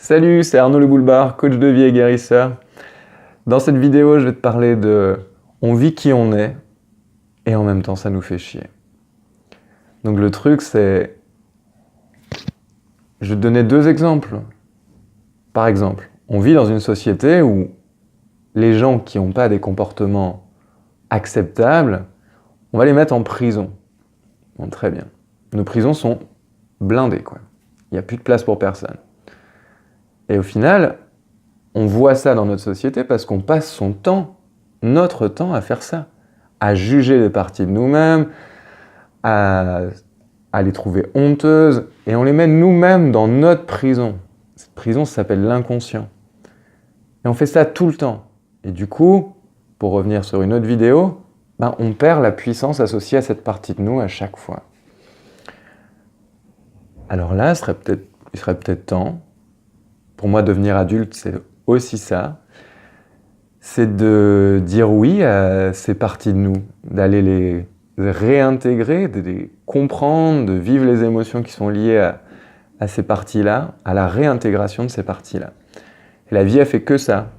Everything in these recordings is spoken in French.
Salut, c'est Arnaud Le Boulbard, coach de vie et guérisseur. Dans cette vidéo, je vais te parler de on vit qui on est et en même temps ça nous fait chier. Donc le truc c'est, je vais te donner deux exemples. Par exemple, on vit dans une société où les gens qui n'ont pas des comportements acceptables, on va les mettre en prison. Bon, très bien. Nos prisons sont blindées, quoi. Il n'y a plus de place pour personne. Et au final, on voit ça dans notre société parce qu'on passe son temps, notre temps à faire ça, à juger les parties de nous-mêmes, à les trouver honteuses, et on les met nous-mêmes dans notre prison. Cette prison s'appelle l'inconscient. Et on fait ça tout le temps. Et du coup, pour revenir sur une autre vidéo, on perd la puissance associée à cette partie de nous à chaque fois. Alors là, il serait peut-être temps, pour moi devenir adulte, c'est aussi ça, c'est de dire oui à ces parties de nous, d'aller les réintégrer, de les comprendre, de vivre les émotions qui sont liées à ces parties-là, à la réintégration de ces parties-là. Et la vie, elle fait que ça.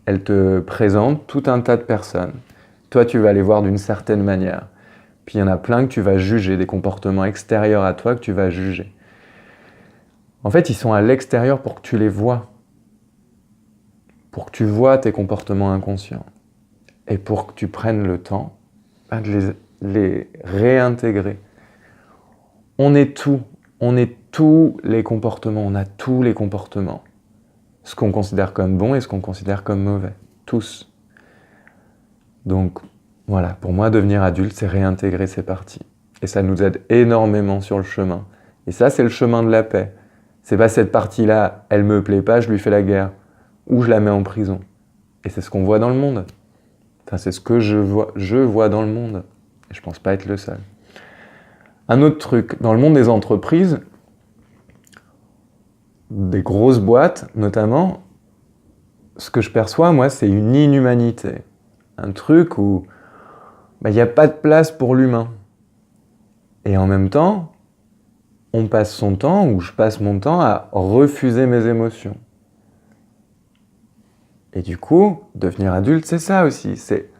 Elle te présente tout un tas de personnes. Toi, tu vas les voir d'une certaine manière. Puis il y en a plein que tu vas juger, des comportements extérieurs à toi que tu vas juger. En fait, ils sont à l'extérieur pour que tu les vois. Pour que tu vois tes comportements inconscients. Et pour que tu prennes le temps de les réintégrer. On est tout. On est tous les comportements. On a tous les comportements. Ce qu'on considère comme bon et ce qu'on considère comme mauvais. Tous. Donc, voilà. Pour moi, devenir adulte, c'est réintégrer ces parties. Et ça nous aide énormément sur le chemin. Et ça, c'est le chemin de la paix. C'est pas cette partie-là, elle me plaît pas, je lui fais la guerre. Ou je la mets en prison. Et c'est ce qu'on voit dans le monde. Enfin, c'est ce que je vois dans le monde. Et je pense pas être le seul. Un autre truc, dans le monde des entreprises, des grosses boîtes notamment, ce que je perçois, moi, c'est une inhumanité. Un truc où il n'y a pas de place pour l'humain. Et en même temps, on passe son temps, ou je passe mon temps à refuser mes émotions. Et du coup, devenir adulte, c'est ça aussi, c'est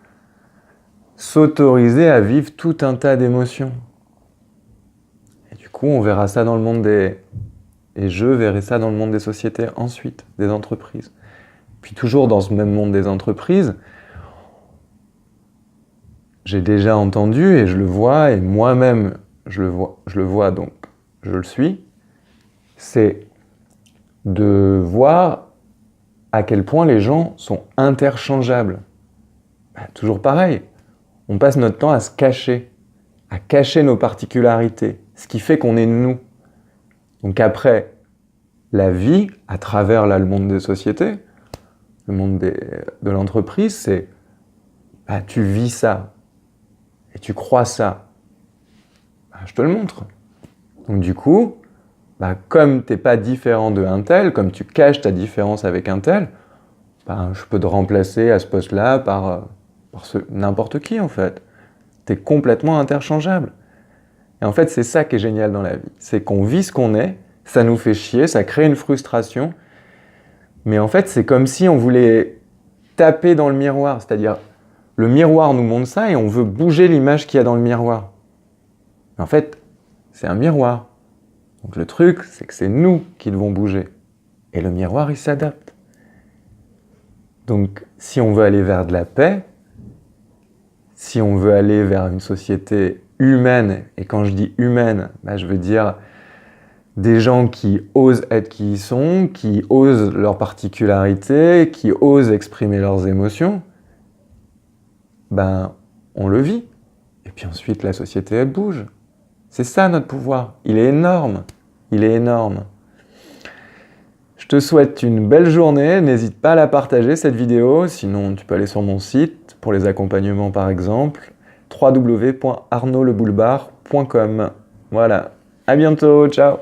s'autoriser à vivre tout un tas d'émotions. Et du coup, on verra ça dans le monde et je verrai ça dans le monde des sociétés ensuite, des entreprises. Puis toujours dans ce même monde des entreprises, j'ai déjà entendu et je le vois, et moi-même je le vois donc je le suis, c'est de voir à quel point les gens sont interchangeables. Toujours pareil, on passe notre temps à se cacher, à cacher nos particularités, ce qui fait qu'on est nous. Donc après, la vie, à travers là, le monde des sociétés, le monde de l'entreprise, c'est tu vis ça, et tu crois ça. Je te le montre. Donc du coup, comme tu n'es pas différent de un tel, comme tu caches ta différence avec un tel, je peux te remplacer à ce poste-là par n'importe qui en fait. Tu es complètement interchangeable. Et en fait, c'est ça qui est génial dans la vie. C'est qu'on vit ce qu'on est, ça nous fait chier, ça crée une frustration. Mais en fait, c'est comme si on voulait taper dans le miroir. C'est-à-dire, le miroir nous montre ça et on veut bouger l'image qu'il y a dans le miroir. Mais en fait, c'est un miroir. Donc le truc, c'est que c'est nous qui devons bouger. Et le miroir, il s'adapte. Donc si on veut aller vers de la paix, si on veut aller vers une société humaine, et quand je dis humaine, je veux dire des gens qui osent être qui ils sont, qui osent leurs particularités, qui osent exprimer leurs émotions, on le vit. Et puis ensuite, la société, elle bouge. C'est ça notre pouvoir. Il est énorme. Il est énorme. Je te souhaite une belle journée. N'hésite pas à la partager, cette vidéo. Sinon, tu peux aller sur mon site pour les accompagnements, par exemple, www.arnaudleboulbard.com. Voilà. À bientôt. Ciao.